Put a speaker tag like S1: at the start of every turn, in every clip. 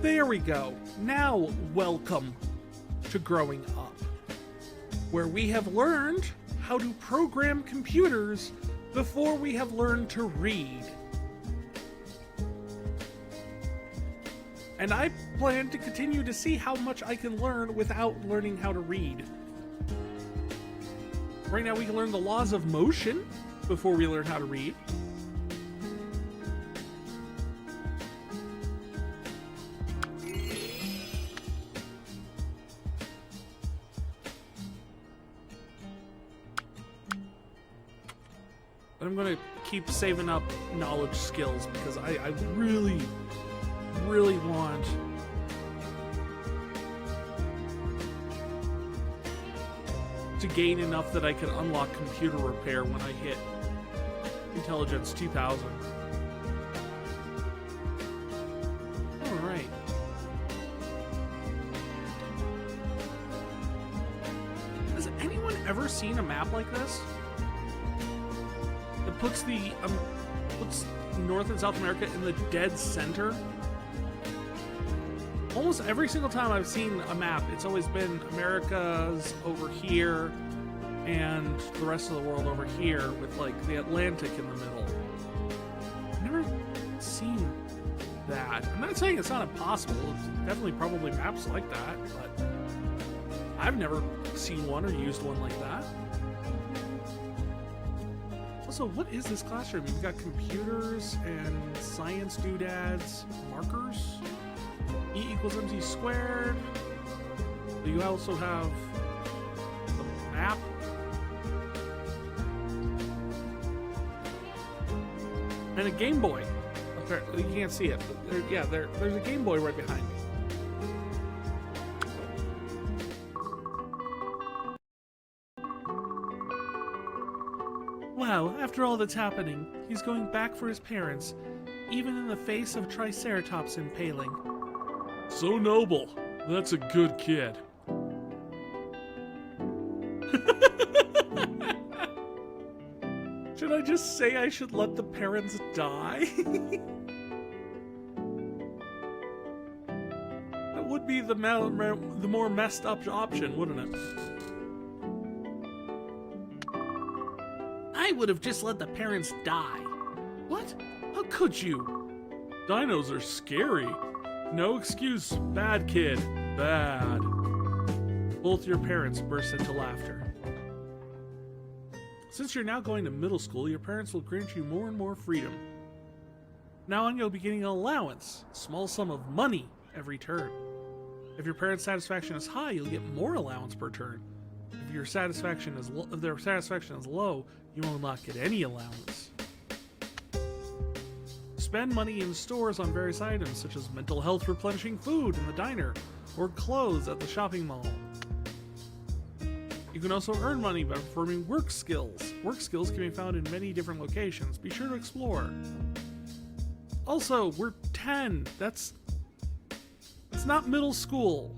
S1: There we go. Now, welcome to Growing Up, where we have learned how to program computers before we have learned to read. And I plan to continue to see how much I can learn without learning how to read. Right now we can learn the laws of motion before we learn how to read. But I'm going to keep saving up knowledge skills because I really want to gain enough that I can unlock computer repair when I hit Intelligence 2000. Alright. Has anyone ever seen a map like this? That puts puts North and South America in the dead center? Almost every single time I've seen a map, it's always been America's over here and the rest of the world over here with like the Atlantic in the middle. I've never seen that. I'm not saying it's not impossible. It's definitely probably maps like that, but I've never seen one or used one like that. Also, what is this classroom? You've got computers and science doodads, markers. E equals mc squared. You also have the map. And a Game Boy. Apparently, you can't see it, but there's a Game Boy right behind me. Wow, after all that's happening, he's going back for his parents, even in the face of Triceratops impaling. So noble. That's a good kid. Should I just say I should let the parents die? That would be the more messed up option, wouldn't it? I would have just let the parents die. What? How could you? Dinos are scary. No excuse, bad kid, bad. Both your parents burst into laughter. Since you're now going to middle school, your parents will grant you more and more freedom. Now on, you'll be getting an allowance, a small sum of money every turn. If your parents' satisfaction is high, you'll get more allowance per turn. If their satisfaction is low, you will not get any allowance. Spend money in stores on various items, such as mental health replenishing food in the diner, or clothes at the shopping mall. You can also earn money by performing work skills. Work skills can be found in many different locations. Be sure to explore. Also, we're 10. That's not middle school.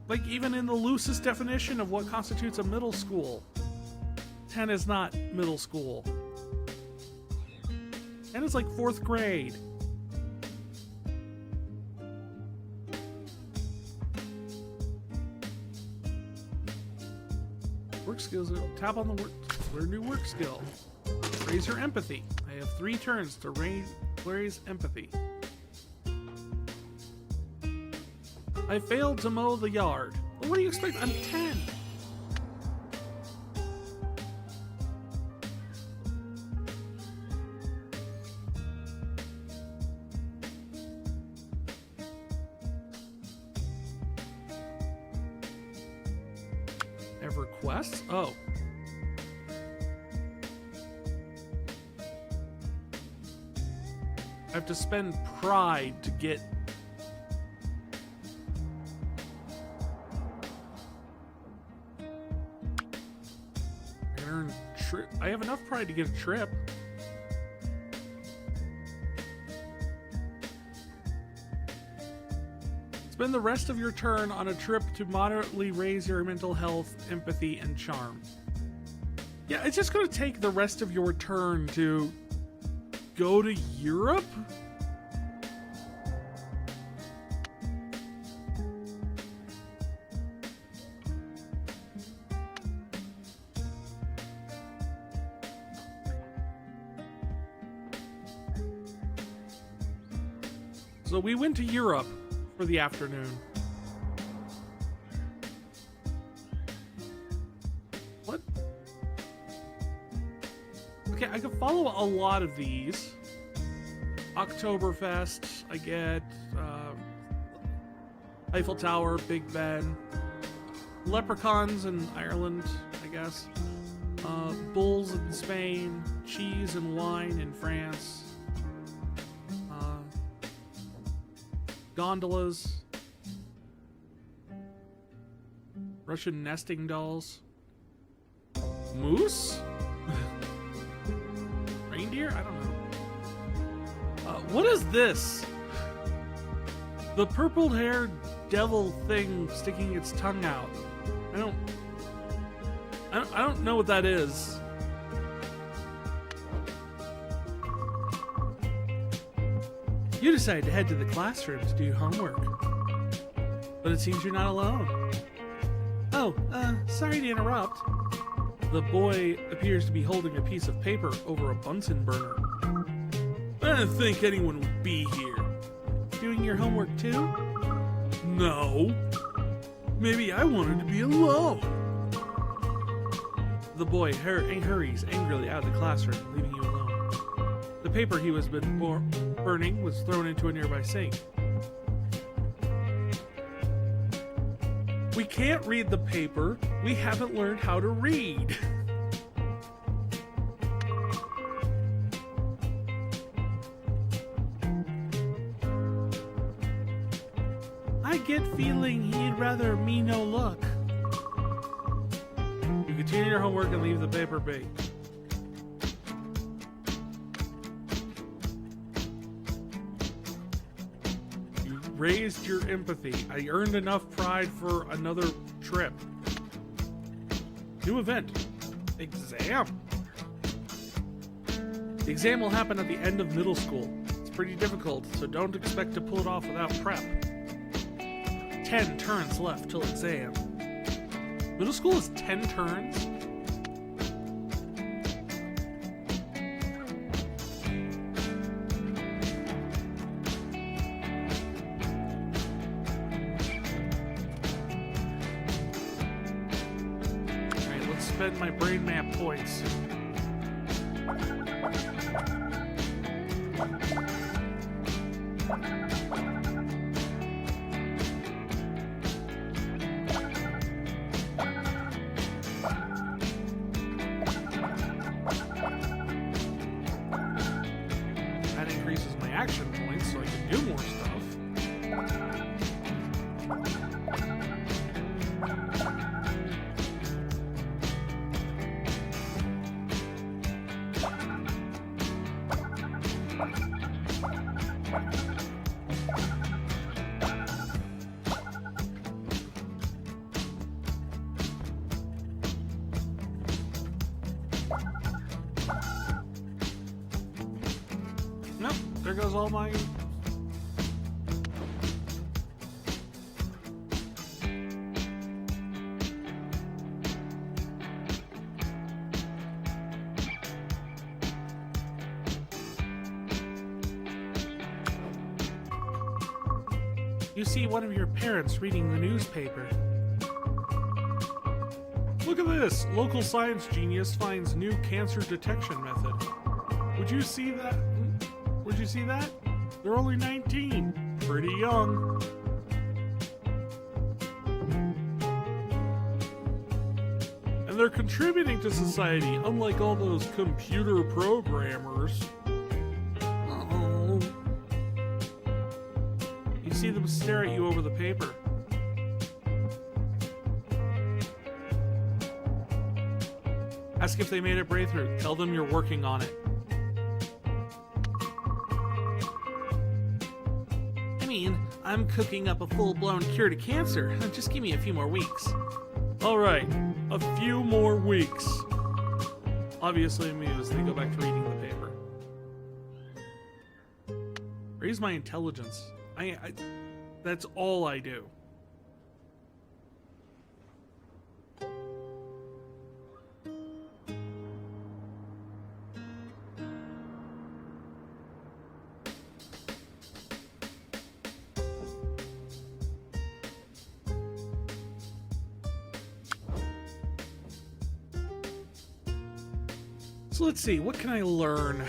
S1: Like, even in the loosest definition of what constitutes a middle school, 10 is not middle school. 10 is like 4th grade. Work skills. Tap on the learn new work skill. Raise your empathy. I have 3 turns to raise empathy. I failed to mow the yard. Well, what do you expect? I'm 10. Have requests? Oh. I have to spend pride to get... Earn trip. I have enough pride to get a trip. Spend the rest of your turn on a trip to moderately raise your mental health, empathy, and charm. Yeah, it's just going to take the rest of your turn to go to Europe? So we went to Europe for the afternoon. What? Okay, I could follow a lot of these. Oktoberfest, I get. Eiffel Tower, Big Ben. Leprechauns in Ireland, I guess. Bulls in Spain. Cheese and wine in France. Gondolas. Russian nesting dolls. Moose? Reindeer? I don't know. What is this? The purple-haired devil thing sticking its tongue out. I don't know what that is. You decided to head to the classroom to do homework. But it seems you're not alone. Oh, sorry to interrupt. The boy appears to be holding a piece of paper over a Bunsen burner. I didn't think anyone would be here. Doing your homework too? No. Maybe I wanted to be alone. The boy hurries angrily out of the classroom, leaving you alone. The paper he was burning was thrown into a nearby sink. We can't read the paper. We haven't learned how to read. I get feeling he'd rather me no look. You continue your homework and leave the paper be. You raised your empathy. I earned enough pride for another trip. New event. Exam. The exam will happen at the end of middle school. It's pretty difficult, so don't expect to pull it off without prep. 10 turns left till exam. Middle school is 10 turns? Alright, let's spend my brain map points. Action points so I can do more stuff. Nope, there goes all my... You see one of your parents reading the newspaper. Look at this! Local science genius finds new cancer detection method. Would you see that? Would you see that? They're only 19. Pretty young. And they're contributing to society, unlike all those computer programmers. Uh-oh. You see them stare at you over the paper. Ask if they made a breakthrough. Tell them you're working on it. I'm cooking up a full-blown cure to cancer. Just give me a few more weeks. Alright, a few more weeks. Obviously amused, they go back to reading the paper. Raise my intelligence. That's all I do. So let's see, what can I learn?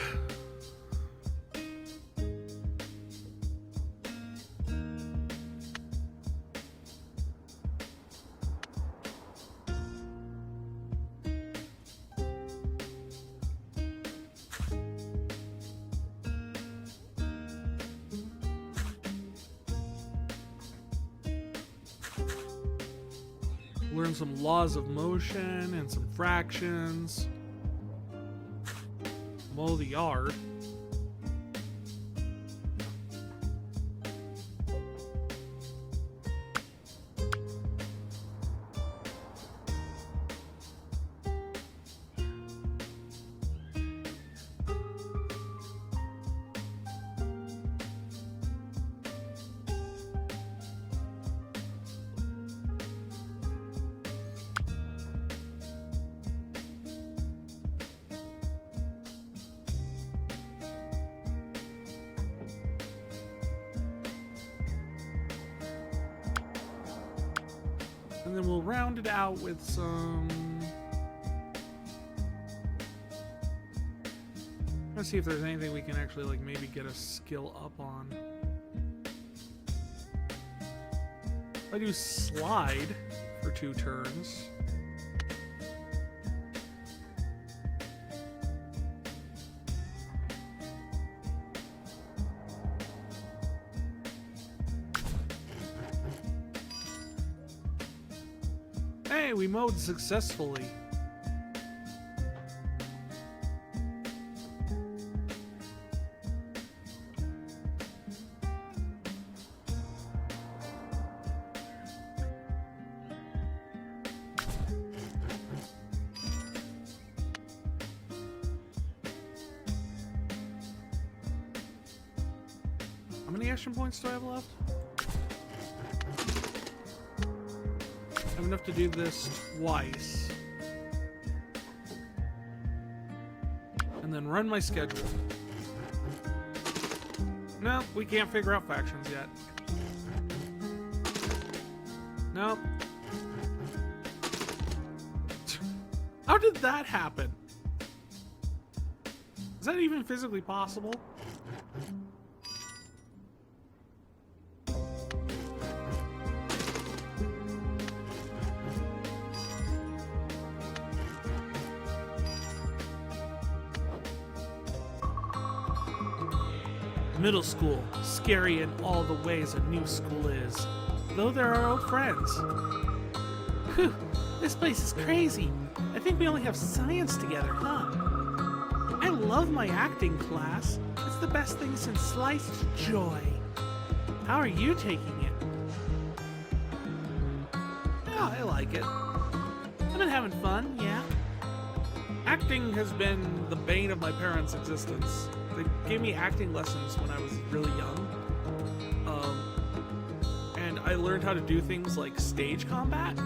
S1: Learn some laws of motion and some fractions. Mow the yard. And then we'll round it out with some... Let's see if there's anything we can actually, like, maybe get a skill up on. I do slide for 2 turns. Hey, we mowed successfully. How many action points do I have left? I have enough to do this twice. And then run my schedule. Nope, we can't figure out factions yet. Nope. How did that happen? Is that even physically possible? Middle school, scary in all the ways a new school is, though there are old friends. Whew, this place is crazy. I think we only have science together, huh? I love my acting class. It's the best thing since sliced joy. How are you taking it? Yeah, I like it. I've been having fun, yeah. Acting has been the bane of my parents' existence. They gave me acting lessons when I was really young. And I learned how to do things like stage combat,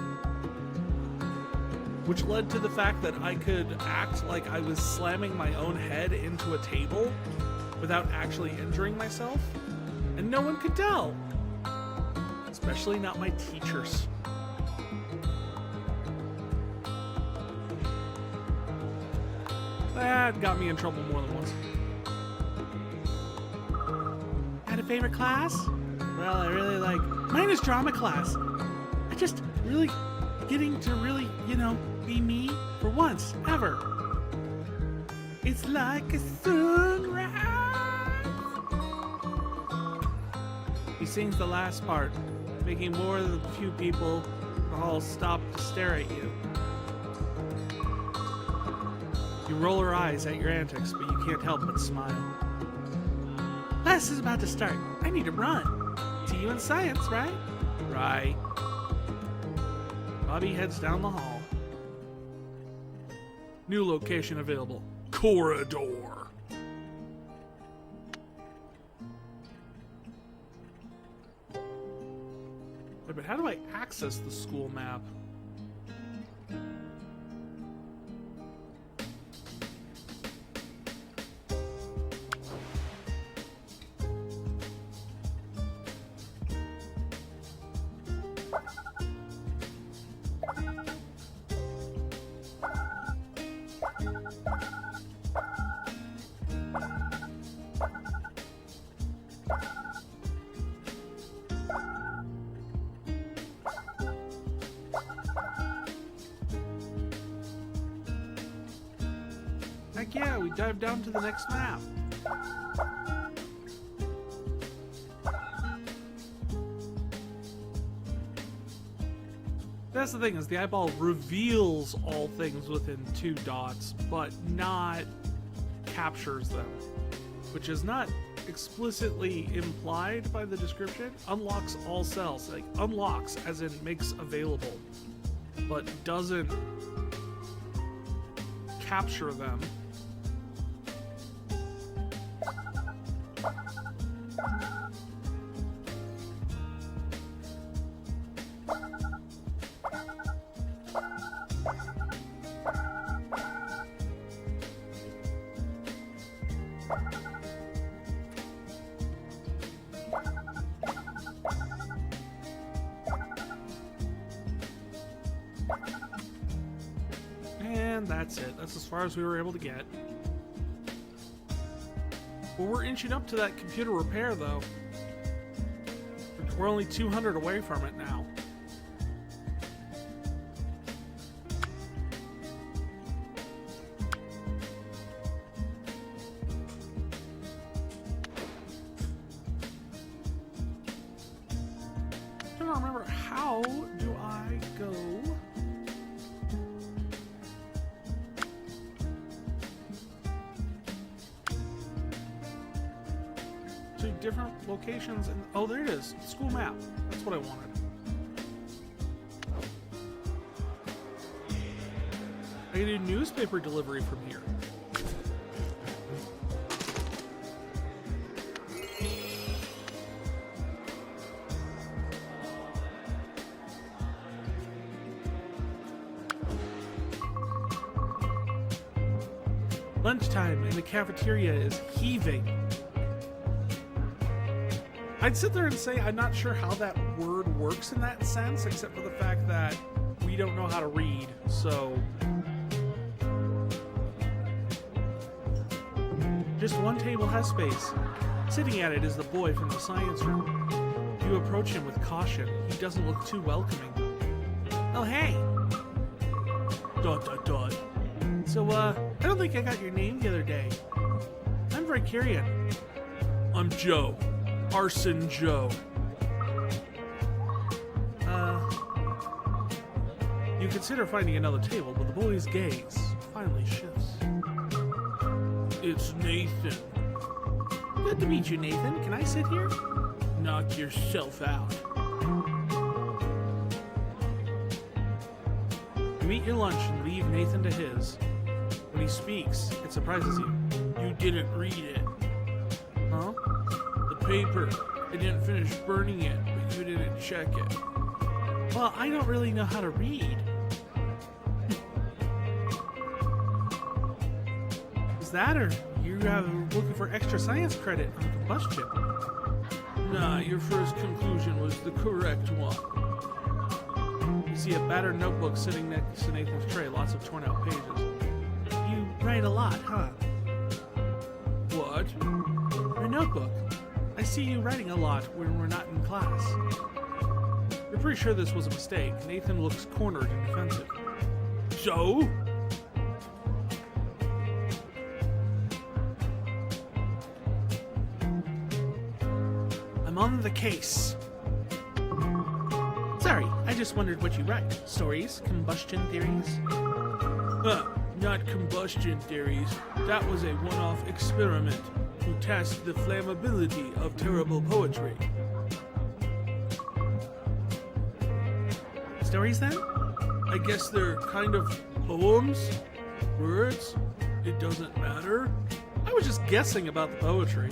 S1: which led to the fact that I could act like I was slamming my own head into a table without actually injuring myself, and no one could tell. Especially not my teachers. That got me in trouble more than once. Had a favorite class? Well, I really like... Mine is drama class. I just really... getting to really, you know, be me for once, ever. It's like a sunrise. He sings the last part, making more than a few people all stop to stare at you. You roll her eyes at your antics, but you can't help but smile. Class is about to start. I need to run. See you in science, right? Right. Bobby heads down the hall. New location available. Corridor. But how do I access the school map? Heck yeah, we dive down to the next map. That's the thing, is the eyeball reveals all things within 2 dots, but not captures them, which is not explicitly implied by the description. Unlocks all cells, like unlocks as in makes available, but doesn't capture them. And that's it. That's as far as we were able to get. Well, we're inching up to that computer repair, though. We're only 200 away from it now. I don't remember, how do I go? To different locations and oh, there it is. School map. That's what I wanted. I can do newspaper delivery from here. Lunchtime and the cafeteria is heaving. I'd sit there and say I'm not sure how that word works in that sense, except for the fact that we don't know how to read, so... Just one table has space. Sitting at it is the boy from the science room. You approach him with caution. He doesn't look too welcoming. Oh, hey! Dot, dot, dot. So, I don't think I got your name the other day. I'm Vicarian. I'm Joe. Arson Joe. You consider finding another table, but the boy's gaze finally shifts. It's Nathan. Good to meet you, Nathan. Can I sit here? Knock yourself out. You eat your lunch and leave Nathan to his. When he speaks, it surprises you. You didn't read it. Huh? The paper. I didn't finish burning it, but you didn't check it. Well, I don't really know how to read. Is that, or you're looking for extra science credit on combustion? Nah, your first conclusion was the correct one. You see a battered notebook sitting next to Nathan's tray, lots of torn out pages. You write a lot, huh? What? Your notebook. I see you writing a lot when we're not in class. You're pretty sure this was a mistake. Nathan looks cornered and defensive. So? I'm on the case. Sorry, I just wondered what you write. Stories? Combustion theories? Not combustion theories. That was a one-off experiment to test the flammability of terrible poetry. Stories, then? I guess they're kind of poems? Words? It doesn't matter. I was just guessing about the poetry.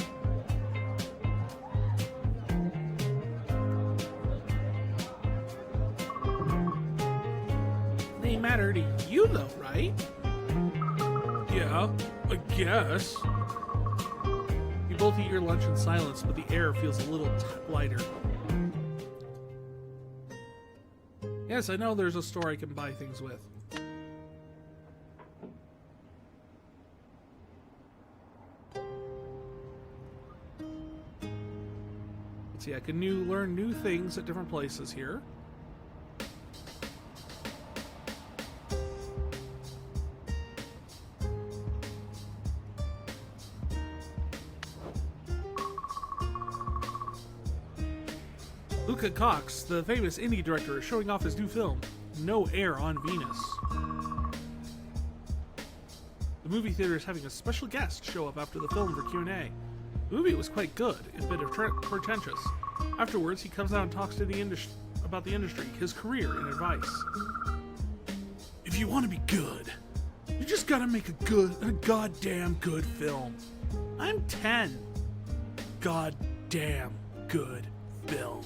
S1: matter to you, though, right? Yeah, I guess. You both eat your lunch in silence, but the air feels a little lighter. Yes, I know there's a store I can buy things with. Let's see, I can learn new things at different places here. Luca Cox, the famous indie director, is showing off his new film, No Air on Venus. The movie theater is having a special guest show up after the film for Q&A. The movie was quite good, a bit pretentious. Afterwards, he comes out and talks to about the industry, his career, and advice. If you want to be good, you just gotta make a goddamn good film. I'm 10. Goddamn good film.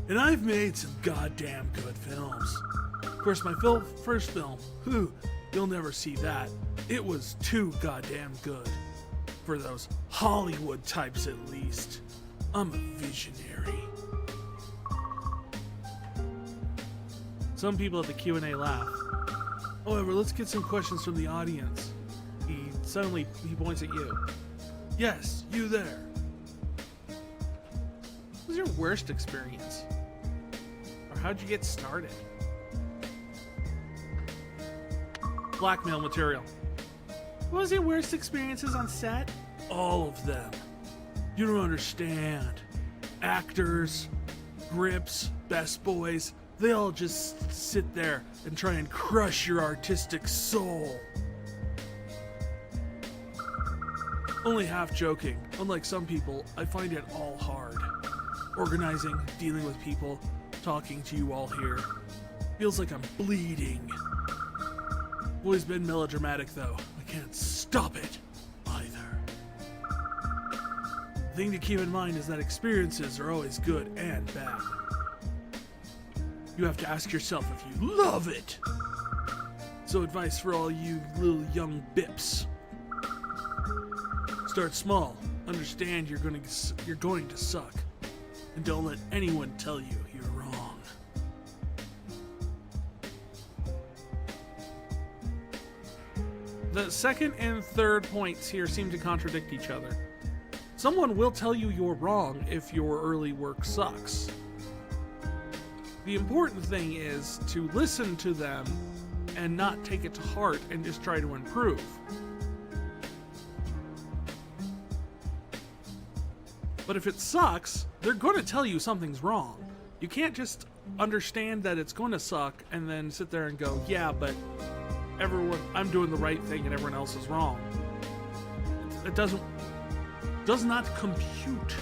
S1: And I've made some goddamn good films. Of course, my first film, you'll never see that. It was too goddamn good. For those Hollywood types, at least. I'm a visionary. Some people at the Q&A laugh. However, let's get some questions from the audience. He points at you. Yes, you there. What was your worst experience? Or how'd you get started? Blackmail material. What was your worst experiences on set? All of them. You don't understand. Actors, grips, best boys, they all just sit there and try and crush your artistic soul. Only half joking. Unlike some people, I find it all hard. Organizing, dealing with people, talking to you all here. Feels like I'm bleeding. Always been melodramatic though. I can't stop it either. The thing to keep in mind is that experiences are always good and bad. You have to ask yourself if you love it. So advice for all you little young bips. Start small. Understand you're going to suck. And don't let anyone tell you you're wrong. The second and third points here seem to contradict each other. Someone will tell you you're wrong if your early work sucks. The important thing is to listen to them and not take it to heart and just try to improve. But if it sucks, they're going to tell you something's wrong. You can't just understand that it's going to suck and then sit there and go, yeah, but I'm doing the right thing and everyone else is wrong. It does not compute.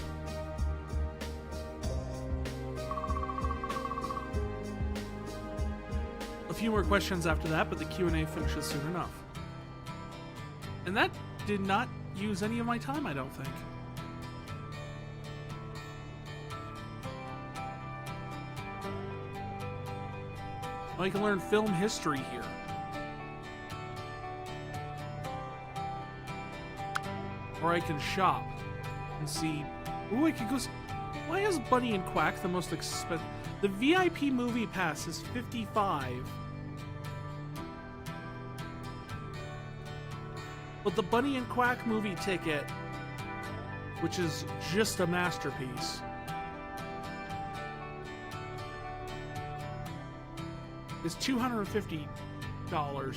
S1: A few more questions after that, but the Q&A finishes soon enough. And that did not use any of my time, I don't think. I can learn film history here. Or I can shop and see. Ooh, I could go. Why is Bunny and Quack the most expensive? The VIP movie pass is $55. But the Bunny and Quack movie ticket, which is just a masterpiece, is $250. Or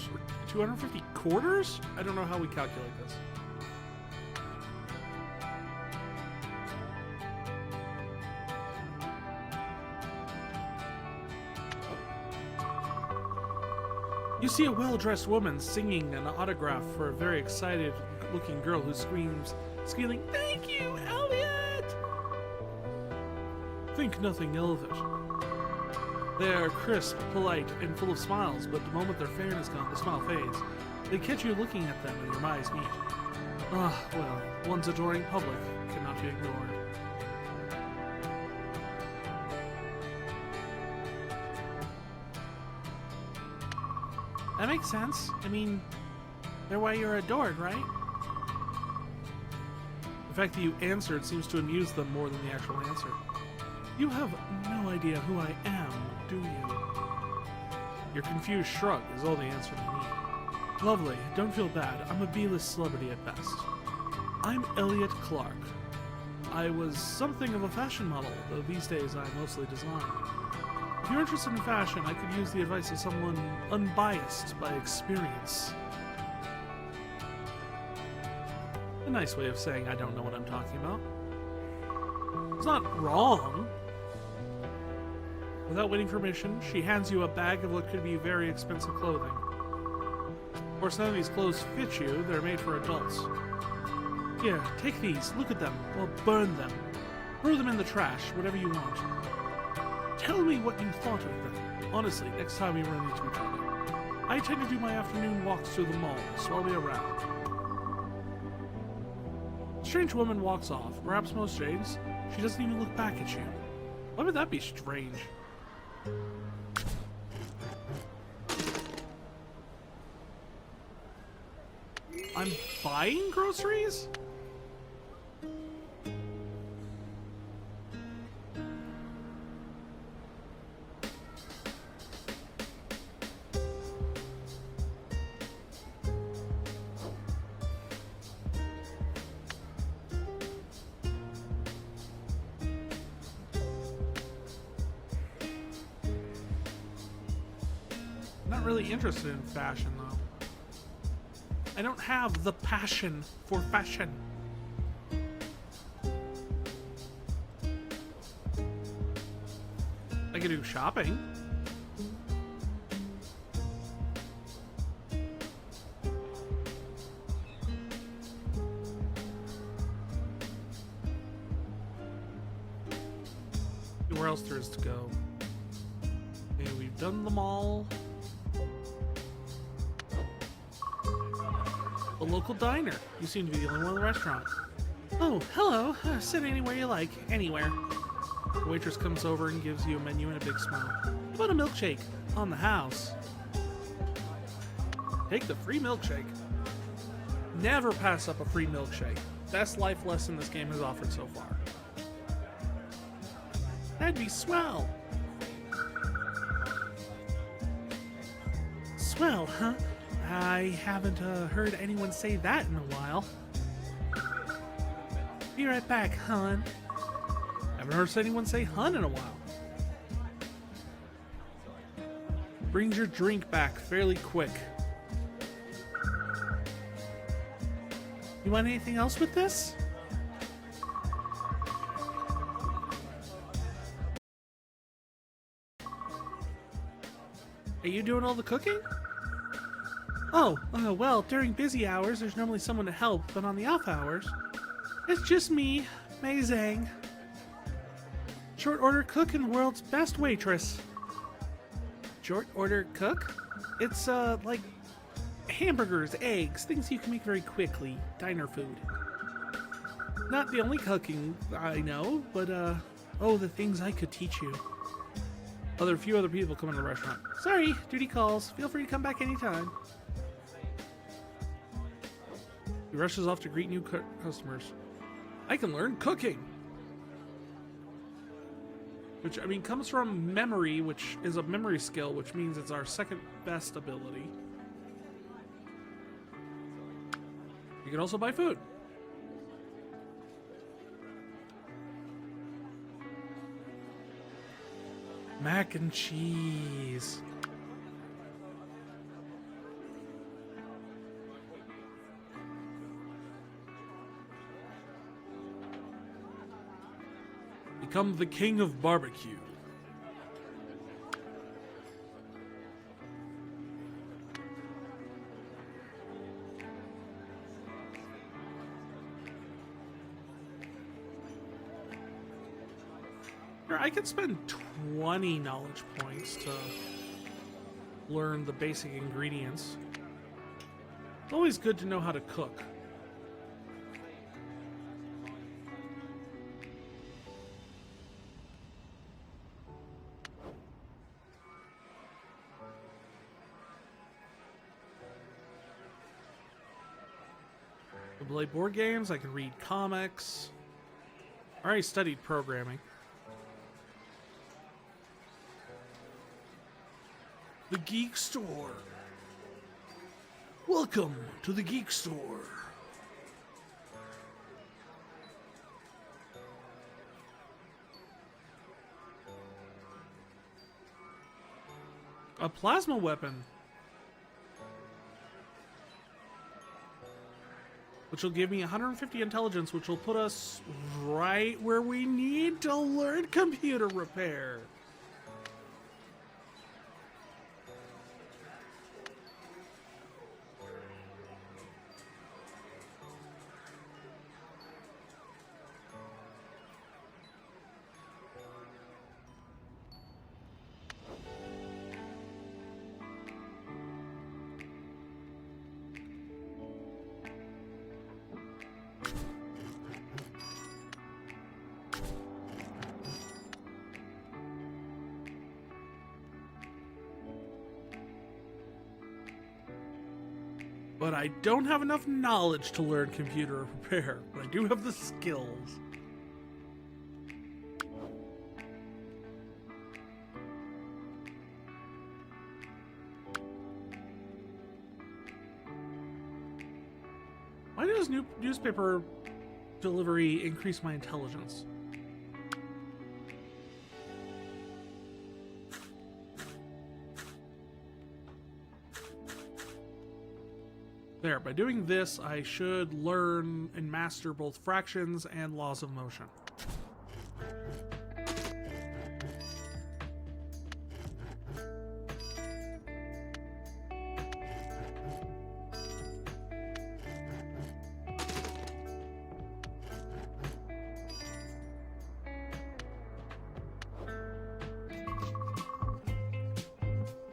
S1: 250 quarters? I don't know how we calculate this. You see a well-dressed woman singing an autograph for a very excited-looking girl who screams, squealing, "Thank you, Elliot!" Think nothing ill of it. They are crisp, polite, and full of smiles, but the moment their fan is gone, the smile fades. They catch you looking at them and your eyes meet. Ah, well, one's adoring public cannot be ignored. That makes sense. I mean, they're why you're adored, right? The fact that you answered seems to amuse them more than the actual answer. You have no idea who I am, do you? Your confused shrug is all the answer they need. Lovely, don't feel bad. I'm a B-list celebrity at best. I'm Elliot Clark. I was something of a fashion model, though these days I mostly design. If you're interested in fashion, I could use the advice of someone unbiased by experience. A nice way of saying I don't know what I'm talking about. It's not wrong. Without waiting for permission, she hands you a bag of what could be very expensive clothing. Of course, none of these clothes fit you. They're made for adults. Here, take these. Look at them. Well, burn them. Throw them in the trash, whatever you want. Tell me what you thought of them. Honestly, next time we run into each other. I tend to do my afternoon walks through the mall, so I'll be around. The strange woman walks off. Perhaps most strange, she doesn't even look back at you. Why would that be strange? I'm buying groceries? Not really interested in fashion, though. I don't have the passion for fashion. I could do shopping. Where else there is to go? Okay, we've done them all. A local diner. You seem to be the only one in the restaurant. Oh, hello. Sit anywhere you like. Anywhere. The waitress comes over and gives you a menu and a big smile. How about a milkshake? On the house. Take the free milkshake. Never pass up a free milkshake. Best life lesson this game has offered so far. That'd be swell. Swell, huh? I haven't heard anyone say that in a while. Be right back, hun. Haven't heard anyone say hun in a while. Brings your drink back fairly quick. You want anything else with this? Are you doing all the cooking? Oh, well, during busy hours, there's normally someone to help, but on the off hours, it's just me, Mei Zhang. Short order cook and the world's best waitress. Short order cook? It's, like hamburgers, eggs, things you can make very quickly. Diner food. Not the only cooking I know, but, the things I could teach you. A few other people come in the restaurant. Sorry, duty calls. Feel free to come back anytime. He rushes off to greet new customers. I can learn cooking! Which, I mean, comes from memory, which is a memory skill, which means it's our second best ability. You can also buy food. Mac and cheese. Become the king of barbecue. Here, I could spend 20 knowledge points to learn the basic ingredients. It's always good to know how to cook. play board games. I can read comics. I already studied programming. The Geek Store. Welcome to the Geek Store. A plasma weapon. Which will give me 150 intelligence, which will put us right where we need to learn computer repair. But I don't have enough knowledge to learn computer repair, but I do have the skills. Why does newspaper delivery increase my intelligence? There, by doing this, I should learn and master both fractions and laws of motion.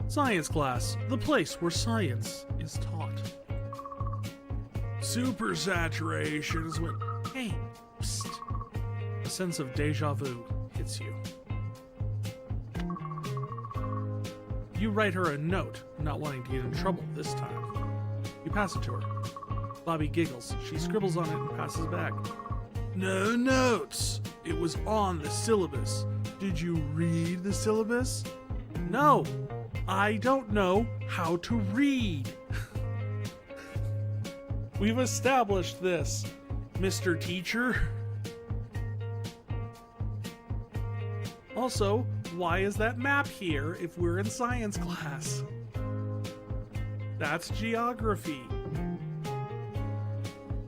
S1: Science class, the place where science is taught. Super saturation is when, hey, psst. A sense of deja vu hits you. You write her a note, not wanting to get in trouble this time. You pass it to her. Bobby giggles. She scribbles on it and passes it back. No notes! It was on the syllabus. Did you read the syllabus? No! I don't know how to read. We've established this, Mr. Teacher. Also, why is that map here if we're in science class? That's geography.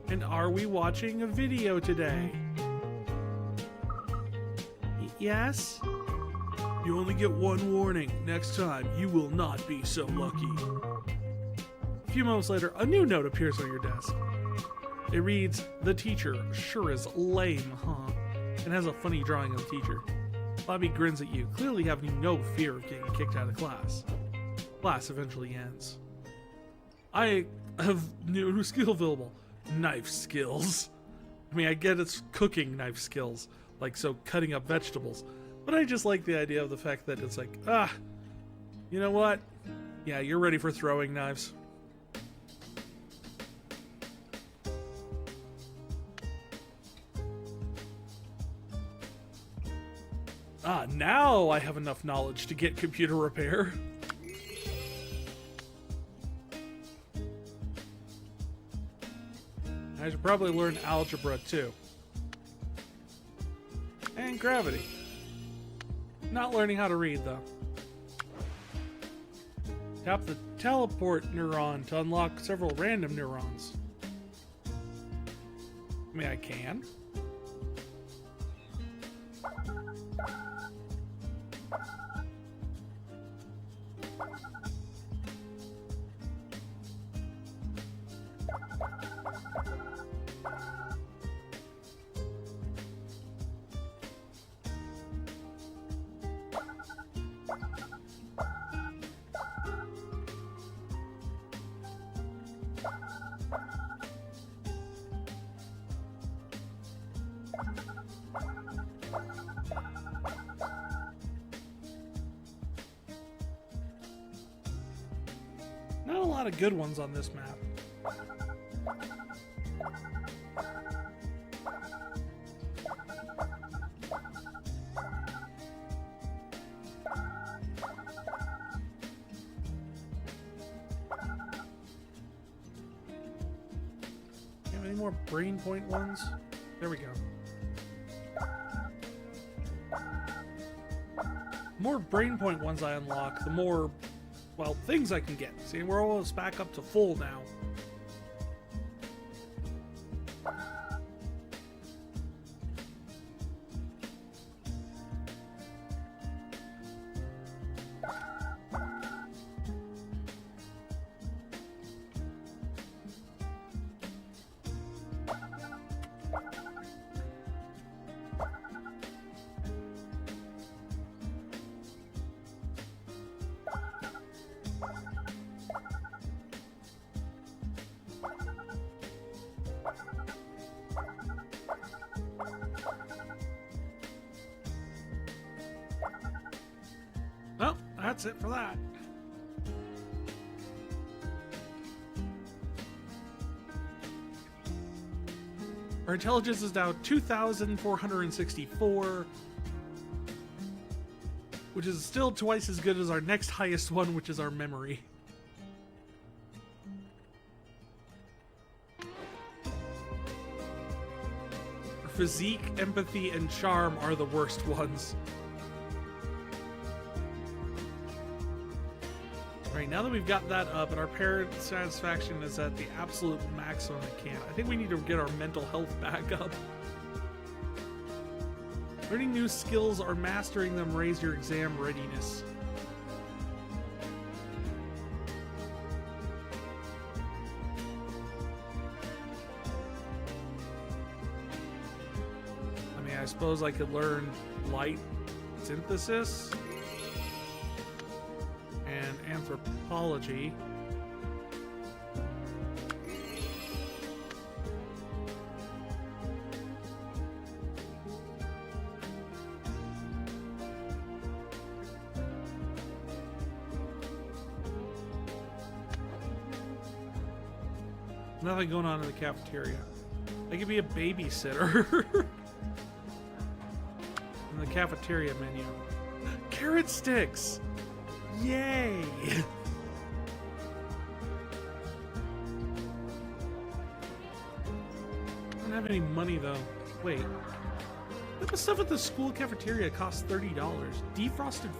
S1: And are we watching a video today? Yes? You only get one warning. Next time, you will not be so lucky. A few moments later, a new note appears on your desk. It reads, "The teacher sure is lame, huh?" and has a funny drawing of the teacher. Bobby grins at you, clearly having no fear of getting kicked out of class. Class eventually ends. I have new skill available. Knife skills. I mean, I get it's cooking knife skills, like so cutting up vegetables. But I just like the idea of the fact that it's like, you know what? Yeah, you're ready for throwing knives. Now I have enough knowledge to get computer repair. I should probably learn algebra too. And gravity. Not learning how to read though. Tap the teleport neuron to unlock several random neurons. I mean, I can. Not a lot of good ones on this map. more brain point ones? There we go. The more brain point ones I unlock, the more, well, things I can get. See, we're almost back up to full now. Well, that's it for that. Our intelligence is now 2,464, which is still twice as good as our next highest one, which is our memory. Our physique, empathy, and charm are the worst ones. Right, now that we've got that up and our parent satisfaction is at the absolute maximum it can, I think we need to get our mental health back up. Learning new skills or mastering them raise your exam readiness. I mean, I suppose I could learn light synthesis and anthropology. Nothing going on in the cafeteria. I could be a babysitter. In the cafeteria menu. Carrot sticks! Yay! I don't have any money though. Wait. The stuff at the school cafeteria costs $30. Defrosted